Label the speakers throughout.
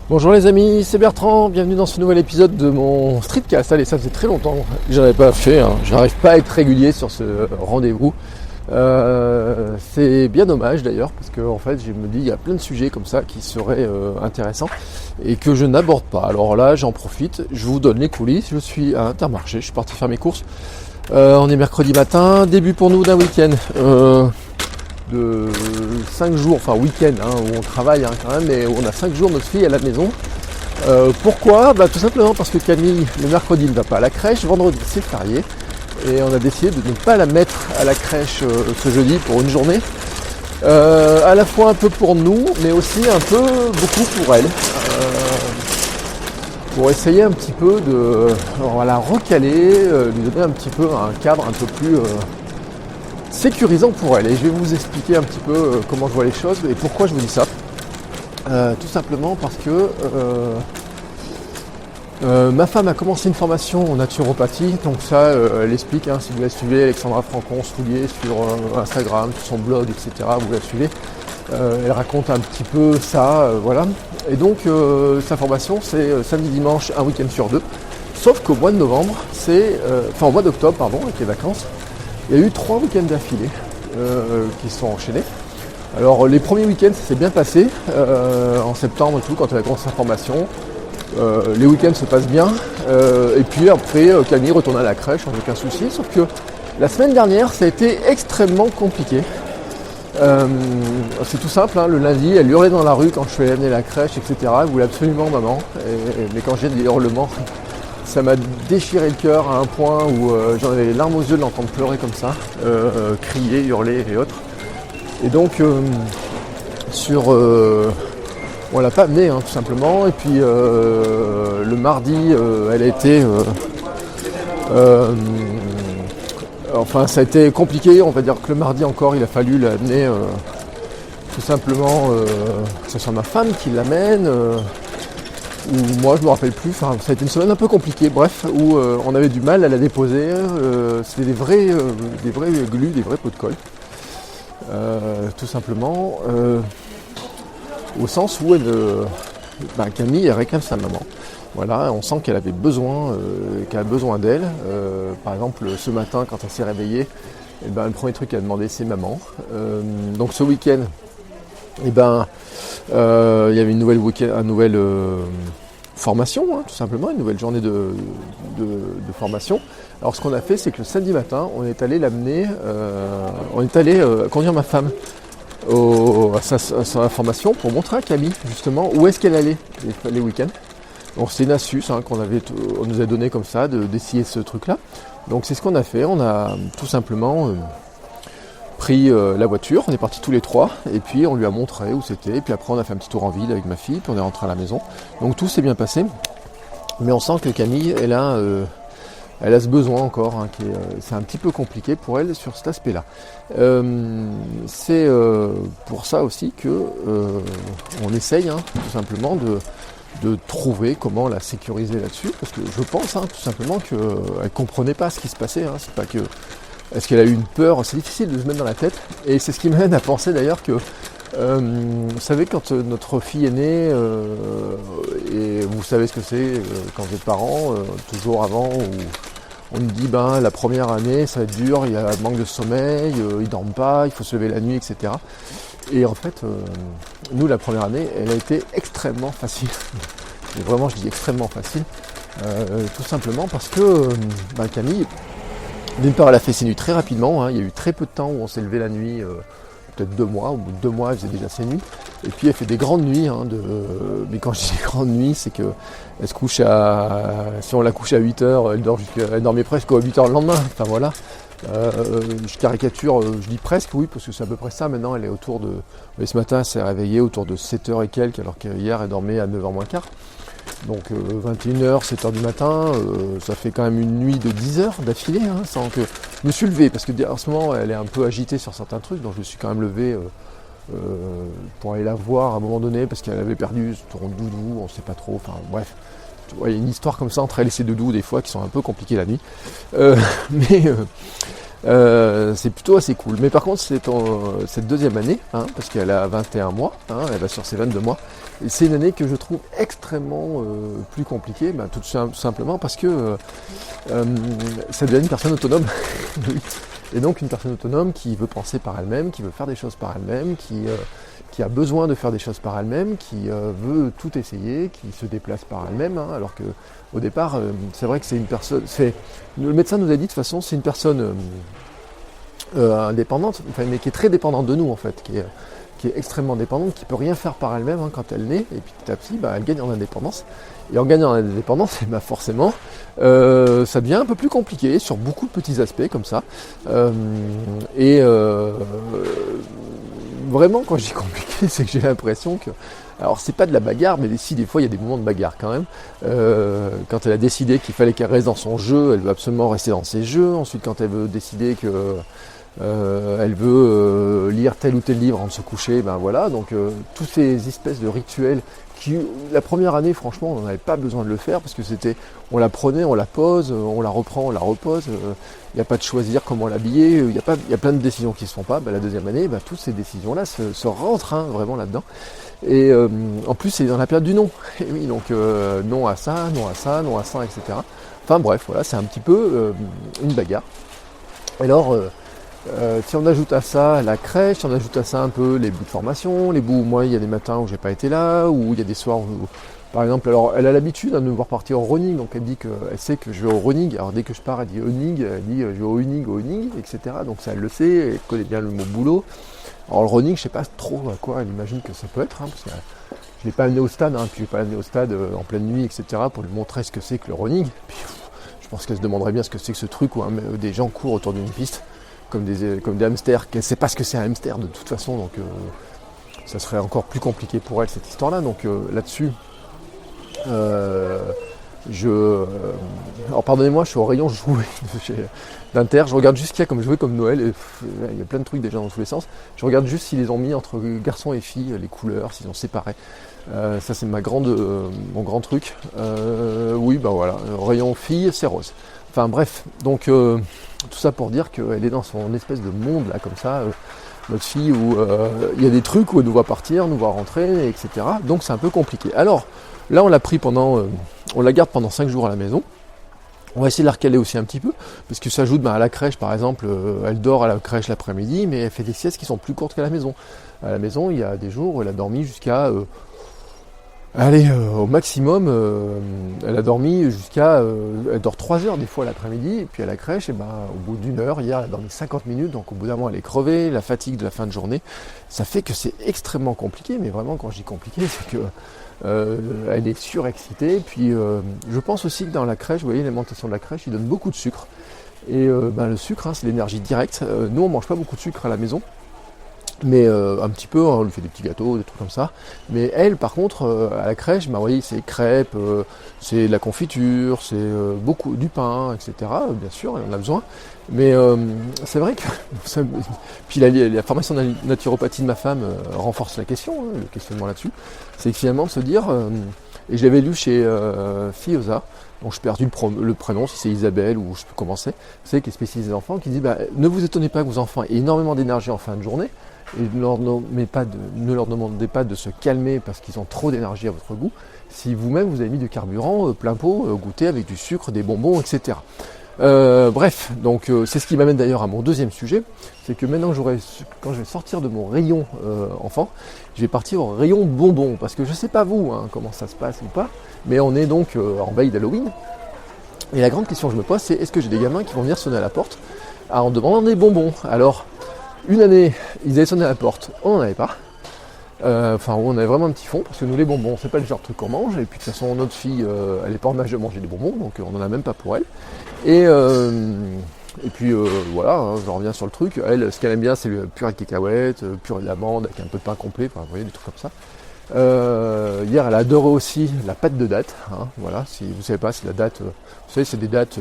Speaker 1: Bonjour les amis, c'est Bertrand, bienvenue dans ce nouvel épisode de mon streetcast. Allez, ça faisait très longtemps que j'en avais pas fait, j'arrive pas à être régulier sur ce rendez-vous. C'est bien dommage d'ailleurs, parce que en fait je me dis il y a plein de sujets comme ça qui seraient intéressants et que je n'aborde pas. Alors là j'en profite, je vous donne les coulisses, je suis à Intermarché, je suis parti faire mes courses. On est mercredi matin, début pour nous d'un week-end. De 5 jours, enfin week-end où on travaille quand même, mais on a 5 jours notre fille à la maison. Pourquoi ? Tout simplement parce que Camille le mercredi ne va pas à la crèche, vendredi c'est férié et on a décidé de ne pas la mettre à la crèche ce jeudi pour une journée. À la fois un peu pour nous mais aussi un peu beaucoup pour elle. Pour essayer un petit peu de la recaler, lui donner un petit peu un cadre un peu plus sécurisant pour elle, et je vais vous expliquer un petit peu comment je vois les choses et pourquoi je vous dis ça. Tout simplement parce que ma femme a commencé une formation en naturopathie, donc ça elle explique, si vous la suivez, Alexandra Francon-Soulier sur Instagram, sur son blog, etc., vous la suivez, elle raconte un petit peu ça, voilà. Et donc sa formation c'est samedi dimanche, un week-end sur deux, sauf qu'au mois de novembre, au mois d'octobre, pardon, avec les vacances, il y a eu 3 week-ends d'affilée qui sont enchaînés. Alors les premiers week-ends ça s'est bien passé, en septembre et tout, quand elle a commencé sa formation. Les week-ends se passent bien. Et puis après, Camille retourne à la crèche sans aucun souci. Sauf que la semaine dernière, ça a été extrêmement compliqué. C'est tout simple, le lundi, elle hurlait dans la rue quand je suis allé amener la crèche, etc. Elle voulait absolument maman. Mais quand j'ai des hurlements, ça m'a déchiré le cœur à un point où j'en avais les larmes aux yeux de l'entendre pleurer comme ça, crier, hurler et autres. Et donc on l'a pas amenée tout simplement. Et puis le mardi, elle a été ça a été compliqué. On va dire que le mardi encore, il a fallu l'amener tout simplement, que ce soit ma femme qui l'amène. Ou moi je me rappelle plus, ça a été une semaine un peu compliquée, bref, où on avait du mal à la déposer, c'était des vrais glus, des vrais pots de colle, tout simplement, au sens où Camille elle réclame sa maman. Voilà, on sent qu'elle avait besoin, qu'elle a besoin d'elle. Par exemple ce matin quand elle s'est réveillée, le premier truc qu'elle a demandé c'est maman. Donc ce week-end, il y avait une nouvelle formation, tout simplement, une nouvelle journée de formation. Alors ce qu'on a fait, c'est que le samedi matin, on est allé conduire ma femme à sa formation pour montrer à Camille justement où est-ce qu'elle allait les week-ends. Donc c'est une astuce qu'on nous a donné comme ça, d'essayer ce truc-là. Donc c'est ce qu'on a fait, on a tout simplement pris la voiture, on est partis tous les trois et puis on lui a montré où c'était, et puis après on a fait un petit tour en ville avec ma fille, puis on est rentré à la maison. Donc tout s'est bien passé, mais on sent que Camille elle a ce besoin encore, c'est un petit peu compliqué pour elle sur cet aspect-là. C'est pour ça aussi que on essaye tout simplement de trouver comment la sécuriser là-dessus, parce que je pense tout simplement qu'elle ne comprenait pas ce qui se passait, c'est pas que... Est-ce qu'elle a eu une peur ? C'est difficile de se mettre dans la tête. Et c'est ce qui m'amène à penser d'ailleurs que, vous savez, quand notre fille est née, et vous savez ce que c'est quand vous êtes parents, toujours avant, où on nous dit la première année ça va être dur, il y a un manque de sommeil, ils dorment pas, il faut se lever la nuit, etc. Et en fait, nous la première année, elle a été extrêmement facile. Et vraiment, je dis extrêmement facile, tout simplement parce que Camille, d'une part, elle a fait ses nuits très rapidement, il y a eu très peu de temps où on s'est levé la nuit, peut-être 2 mois, au bout de 2 mois elle faisait déjà ses nuits, et puis elle fait des grandes nuits, mais quand je dis grandes nuits, c'est que elle se couche si on la couche à 8h, elle dormait presque à 8h le lendemain, enfin voilà. Je caricature, je dis presque, oui, parce que c'est à peu près ça. Maintenant elle est autour de... Mais ce matin elle s'est réveillée autour de 7h et quelques, alors qu'hier elle dormait à 9h moins quart. Donc 21h, 7h du matin, ça fait quand même une nuit de 10 heures d'affilée, sans que... Je me suis levé, parce que en ce moment elle est un peu agitée sur certains trucs, donc je me suis quand même levé pour aller la voir à un moment donné, parce qu'elle avait perdu son doudou, on ne sait pas trop, enfin bref. Il y a une histoire comme ça entre elle et ses doudous des fois qui sont un peu compliquées la nuit. C'est plutôt assez cool. Mais par contre, cette deuxième année, parce qu'elle a 21 mois, elle va sur ses 22 mois, et c'est une année que je trouve extrêmement plus compliquée, tout simplement parce que ça devient une personne autonome. Et donc une personne autonome qui veut penser par elle-même, qui veut faire des choses par elle-même, qui a besoin de faire des choses par elle-même, qui veut tout essayer, qui se déplace par elle-même, alors que au départ, c'est vrai que c'est une personne. Le médecin nous a dit de toute façon, c'est une personne indépendante, mais qui est très dépendante de nous en fait, qui est extrêmement dépendante, qui peut rien faire par elle-même quand elle naît, et puis petit à petit, elle gagne en indépendance. Et en gagnant en indépendance, forcément, ça devient un peu plus compliqué sur beaucoup de petits aspects comme ça. Vraiment, quand je dis compliqué, c'est que j'ai l'impression que... Alors, c'est pas de la bagarre, mais si, des fois, il y a des moments de bagarre quand même. Quand elle a décidé qu'il fallait qu'elle reste dans son jeu, elle veut absolument rester dans ses jeux. Ensuite, quand elle veut décider que... elle veut lire tel ou tel livre avant de se coucher, voilà. Donc, tous ces espèces de rituels qui, la première année, franchement, on n'avait pas besoin de le faire parce que on la prenait, on la pose, on la reprend, on la repose. Il n'y a pas de choisir comment l'habiller. Il y a plein de décisions qui ne se font pas. La deuxième année, toutes ces décisions-là se rentrent vraiment là-dedans. Et en plus, c'est dans la période du non. Et oui, donc non à ça, non à ça, non à ça, etc. Enfin bref, voilà, c'est un petit peu une bagarre. Alors, si on ajoute à ça la crèche, si on ajoute à ça un peu les bouts de formation, les bouts où moi il y a des matins où j'ai pas été là, ou il y a des soirs où, par exemple, alors elle a l'habitude de me voir partir au running, donc elle dit qu'elle sait que je vais au running, alors dès que je pars elle dit running, elle dit je vais au running, etc. Donc ça elle le sait, elle connaît bien le mot boulot. Alors le running, je sais pas trop à quoi elle imagine que ça peut être, parce que je l'ai pas amené au stade, puis je l'ai pas amené au stade en pleine nuit, etc. pour lui montrer ce que c'est que le running. Puis je pense qu'elle se demanderait bien ce que c'est que ce truc où des gens courent autour d'une piste. Comme des hamsters, qu'elle ne sait pas ce que c'est un hamster de toute façon, donc ça serait encore plus compliqué pour elle cette histoire-là. Donc là-dessus, alors pardonnez-moi, je suis au rayon jouet d'Inter, je regarde juste qu'il y a comme jouet comme Noël, et il y a plein de trucs déjà dans tous les sens. Je regarde juste s'ils les ont mis entre garçons et filles, les couleurs, s'ils ont séparé. Ça c'est mon grand truc. Oui, voilà, rayon filles, c'est rose. Enfin bref, donc tout ça pour dire qu'elle est dans son espèce de monde là comme ça, notre fille, où il y a des trucs où elle nous voit partir, nous voit rentrer, etc. Donc c'est un peu compliqué. Alors là on la garde pendant 5 jours à la maison. On va essayer de la recaler aussi un petit peu, parce que ça ajoute à la crèche par exemple, elle dort à la crèche l'après-midi, mais elle fait des siestes qui sont plus courtes qu'à la maison. À la maison, il y a des jours où elle a dormi jusqu'à... au maximum, elle a dormi jusqu'à... elle dort 3 heures des fois l'après-midi, et puis à la crèche, au bout d'une heure, hier elle a dormi 50 minutes, donc au bout d'un moment elle est crevée, la fatigue de la fin de journée, ça fait que c'est extrêmement compliqué, mais vraiment quand je dis compliqué, c'est que elle est surexcitée, puis je pense aussi que dans la crèche, vous voyez l'alimentation de la crèche, ils donnent beaucoup de sucre, et le sucre, c'est l'énergie directe, nous on mange pas beaucoup de sucre à la maison, mais un petit peu, on lui fait des petits gâteaux, des trucs comme ça. Mais elle, par contre, à la crèche, vous voyez, c'est crêpes, c'est de la confiture, c'est beaucoup du pain, etc. Bien sûr, elle en a besoin. Mais c'est vrai que... Puis la formation de naturopathie de ma femme renforce la question, le questionnement là-dessus. C'est que finalement, de se dire... et je l'avais lu chez Fioza, dont je perds le prénom, si c'est Isabelle ou je peux commencer. Vous savez, qui est spécialisée enfants, qui dit ne vous étonnez pas que vos enfants aient énormément d'énergie en fin de journée, et ne leur demandez pas de se calmer parce qu'ils ont trop d'énergie à votre goût, si vous-même vous avez mis du carburant plein pot, goûté avec du sucre, des bonbons, etc. Bref, donc c'est ce qui m'amène d'ailleurs à mon deuxième sujet, c'est que maintenant quand je vais sortir de mon rayon enfant, je vais partir au rayon bonbons, parce que je ne sais pas vous comment ça se passe ou pas, mais on est donc en veille d'Halloween, et la grande question que je me pose, c'est est-ce que j'ai des gamins qui vont venir sonner à la porte en demandant des bonbons? Alors, une année, ils avaient sonné à la porte, on n'en avait pas. On avait vraiment un petit fond, parce que nous les bonbons, c'est pas le genre de truc qu'on mange, et puis de toute façon notre fille, elle n'est pas en âge de manger des bonbons, donc on n'en a même pas pour elle. Et puis voilà, je reviens sur le truc, elle, ce qu'elle aime bien, c'est le purée de cacahuètes, purée d'amande, avec un peu de pain complet, vous voyez, des trucs comme ça. Hier, elle a adoré aussi la pâte de date, voilà, si vous ne savez pas, c'est la date, vous savez, c'est des dates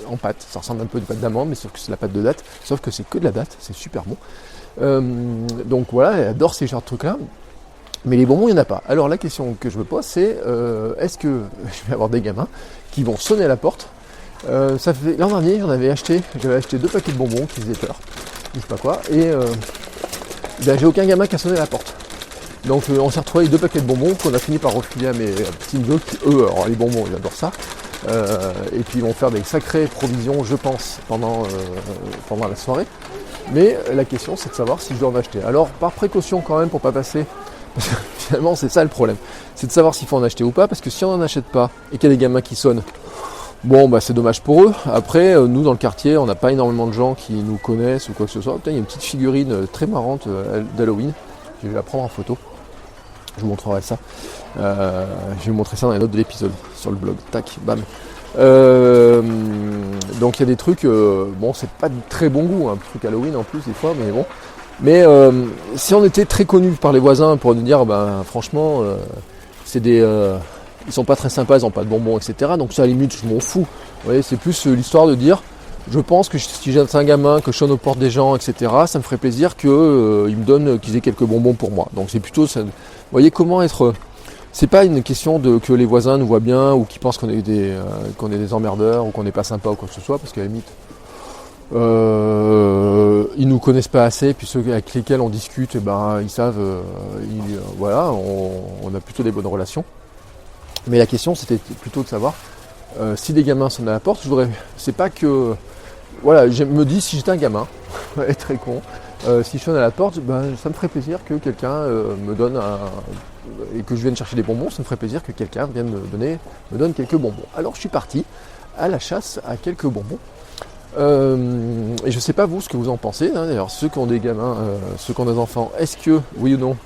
Speaker 1: en pâte, ça ressemble un peu à une pâte d'amande, mais sauf que c'est la pâte de date, sauf que c'est que de la date, c'est super bon. Donc voilà, elle adore ces genres de trucs-là, mais les bonbons, il n'y en a pas. Alors la question que je me pose, c'est est-ce que je vais avoir des gamins qui vont sonner à la porte L'an dernier, j'avais acheté 2 paquets de bonbons qui faisaient peur, je sais pas quoi, et j'ai aucun gamin qui a sonné à la porte. Donc on s'est retrouvé avec 2 paquets de bonbons qu'on a fini par refiler à mes petits neveux qui, eux, alors les bonbons, ils adorent ça. Et puis ils vont faire des sacrées provisions, je pense, pendant la soirée. Mais la question, c'est de savoir si je dois en acheter. Alors, par précaution quand même, pour pas passer, parce que finalement, c'est ça le problème. C'est de savoir s'il faut en acheter ou pas, parce que si on n'en achète pas, et qu'il y a des gamins qui sonnent, bon, bah c'est dommage pour eux. Après, nous, dans le quartier, on n'a pas énormément de gens qui nous connaissent ou quoi que ce soit. Putain, il y a une petite figurine très marrante d'Halloween. Je vais la prendre en photo. Je vous montrerai ça. Je vais vous montrer ça dans les notes de l'épisode, sur le blog. Tac, bam. Donc il y a des trucs, bon, c'est pas de très bon goût, un truc Halloween en plus des fois, mais bon. Mais si on était très connus par les voisins pour nous dire, ben franchement, ils sont pas très sympas, ils ont pas de bonbons, etc. Donc ça, à la limite, je m'en fous. Vous voyez, c'est plus l'histoire de dire, je pense que si j'ai un gamin, que je sonne aux portes des gens, etc., ça me ferait plaisir qu'ils me donnent, qu'ils aient quelques bonbons pour moi. Donc c'est plutôt ça. Vous voyez comment être. C'est pas une question de que les voisins nous voient bien ou qu'ils pensent qu'on est des emmerdeurs ou qu'on n'est pas sympa ou quoi que ce soit, parce qu'à la limite, ils nous connaissent pas assez, puis ceux avec lesquels on discute, ils savent, voilà, on a plutôt des bonnes relations. Mais la question, c'était plutôt de savoir si des gamins sonnent à la porte. C'est pas que, voilà, je me dis si j'étais un gamin, très con. Si je sonne à la porte, ça me ferait plaisir que quelqu'un me donne et que je vienne chercher des bonbons, ça me ferait plaisir que quelqu'un vienne me donne quelques bonbons. Alors je suis parti à la chasse à quelques bonbons. Et je sais pas vous ce que vous en pensez, hein, d'ailleurs ceux qui ont des gamins, ceux qui ont des enfants, est-ce que, oui ou non,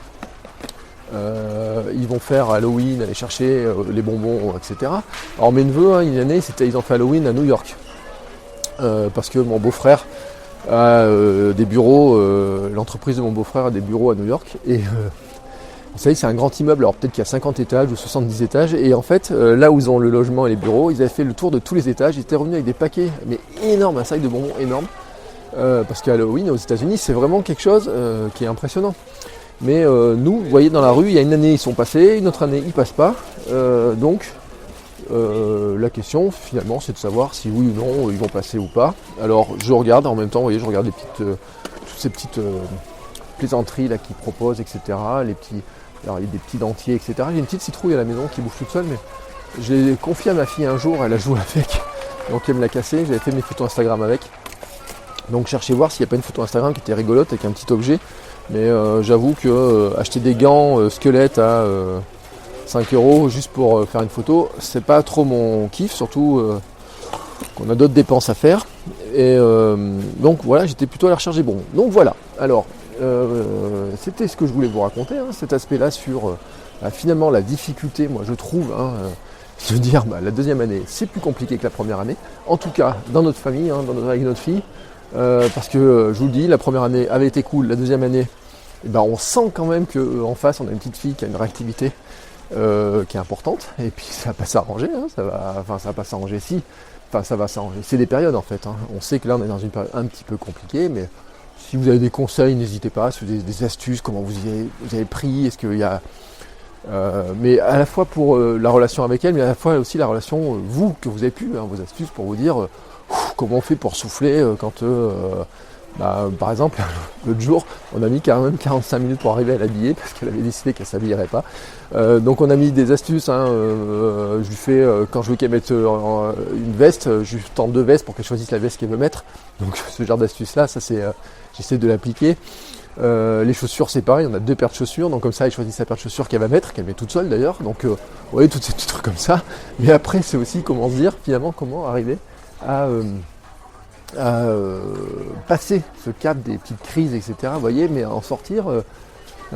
Speaker 1: ils vont faire Halloween, aller chercher les bonbons, etc. Alors mes neveux, hein, une année, ils ont fait Halloween à New York. Parce que mon beau-frère a des bureaux, l'entreprise de mon beau-frère a des bureaux à New York, et vous savez, c'est un grand immeuble, alors peut-être qu'il y a 50 étages ou 70 étages, et en fait, là où ils ont le logement et les bureaux, ils avaient fait le tour de tous les étages, ils étaient revenus avec des paquets, mais énormes, un sac de bonbons énorme, parce qu'Halloween aux États-Unis, c'est vraiment quelque chose qui est impressionnant. Mais nous, vous voyez, dans la rue, il y a une année, ils sont passés, une autre année, ils passent pas, donc la question, finalement, c'est de savoir si oui ou non, ils vont passer ou pas. Alors, je regarde, en même temps, vous voyez, je regarde toutes ces petites plaisanteries là qu'ils proposent, etc., alors il y a des petits dentiers, etc. J'ai une petite citrouille à la maison qui bouge toute seule, mais je l'ai confiée à ma fille un jour, elle a joué avec, donc elle me l'a cassée, j'avais fait mes photos Instagram avec. Donc cherchez voir s'il n'y a pas une photo Instagram qui était rigolote avec un petit objet. Mais j'avoue que acheter des gants squelettes à 5 € juste pour faire une photo, c'est pas trop mon kiff, surtout qu'on a d'autres dépenses à faire. Et donc voilà, j'étais plutôt à la recherche des bonbons. Donc voilà, alors c'était ce que je voulais vous raconter, hein, cet aspect-là sur finalement la difficulté, moi je trouve, de dire la deuxième année c'est plus compliqué que la première année, en tout cas dans notre famille, avec notre fille, parce que je vous le dis, la première année avait été cool, la deuxième année, on sent quand même qu'en face on a une petite fille qui a une réactivité qui est importante, et puis ça va pas s'arranger, ça va pas s'arranger ça va s'arranger, c'est des périodes en fait, on sait que là on est dans une période un petit peu compliquée, mais si vous avez des conseils, n'hésitez pas, si vous avez des astuces, comment vous avez pris, est-ce qu'il y a... mais à la fois pour la relation avec elle, mais à la fois aussi la relation, vous, que vous avez pu, vos astuces pour vous dire comment on fait pour souffler quand, par exemple, l'autre jour, on a mis quand même 45 minutes pour arriver à l'habiller, parce qu'elle avait décidé qu'elle ne s'habillerait pas. Donc on a mis des astuces, je lui fais, quand je veux qu'elle mette une veste, je lui tente 2 vestes pour qu'elle choisisse la veste qu'elle veut mettre. Donc ce genre d'astuce-là, ça c'est... j'essaie de l'appliquer. Les chaussures c'est pareil, on a 2 paires de chaussures, donc comme ça elle choisit sa paire de chaussures qu'elle va mettre, qu'elle met toute seule d'ailleurs, donc vous voyez tous ces petits trucs comme ça. Mais après c'est aussi comment se dire finalement comment arriver à passer ce cap des petites crises, etc. Vous voyez, mais en sortir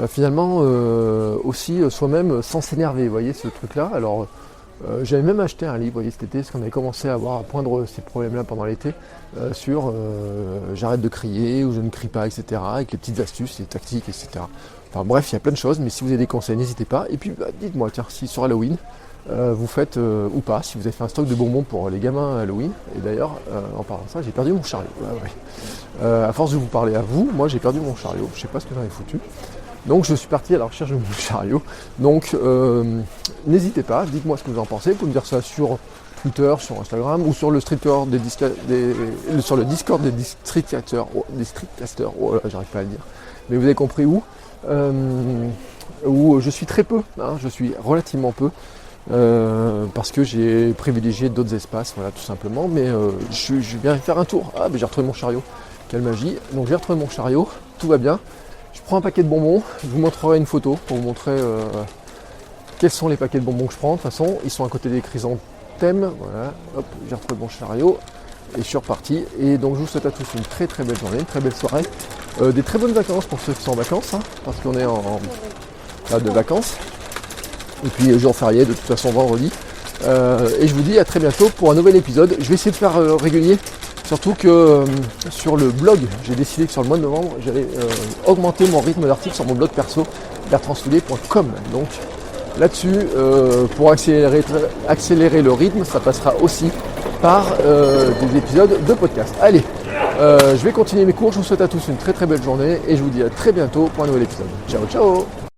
Speaker 1: finalement aussi soi-même sans s'énerver, vous voyez ce truc là. Alors j'avais même acheté un livre, vous voyez, cet été, parce qu'on avait commencé à poindre ces problèmes-là pendant l'été, sur j'arrête de crier ou je ne crie pas, etc., avec les petites astuces, les tactiques, etc. Enfin bref, il y a plein de choses, mais si vous avez des conseils, n'hésitez pas. Et puis dites-moi, tiens, si sur Halloween, vous faites ou pas, si vous avez fait un stock de bonbons pour les gamins à Halloween. Et d'ailleurs, en parlant de ça, j'ai perdu mon chariot. À force de vous parler à vous, moi j'ai perdu mon chariot, je sais pas ce que j'en ai foutu. Donc je suis parti à la recherche de mon chariot. Donc n'hésitez pas, dites-moi ce que vous en pensez. Vous pouvez me dire ça sur Twitter, sur Instagram ou sur le Discord sur le Discord des streetcasters. Oh là, j'arrive pas à le dire. Mais vous avez compris où je suis très peu, hein, je suis relativement peu. Parce que j'ai privilégié d'autres espaces, voilà, tout simplement. Mais je viens faire un tour. Ah, mais j'ai retrouvé mon chariot. Quelle magie. Donc j'ai retrouvé mon chariot, tout va bien. Je prends un paquet de bonbons, je vous montrerai une photo pour vous montrer quels sont les paquets de bonbons que je prends. De toute façon, ils sont à côté des chrysanthèmes. Voilà, hop, j'ai retrouvé mon chariot et je suis reparti. Et donc je vous souhaite à tous une très très belle journée, une très belle soirée. Des très bonnes vacances pour ceux qui sont en vacances, hein, parce qu'on est en de vacances. Et puis jour férié, de toute façon vendredi. Et je vous dis à très bientôt pour un nouvel épisode. Je vais essayer de faire régulier. Surtout que sur le blog, j'ai décidé que sur le mois de novembre, j'allais augmenter mon rythme d'article sur mon blog perso, bertrandsoulier.com. Donc là-dessus, pour accélérer le rythme, ça passera aussi par des épisodes de podcast. Allez, je vais continuer mes cours. Je vous souhaite à tous une très très belle journée et je vous dis à très bientôt pour un nouvel épisode. Ciao, ciao!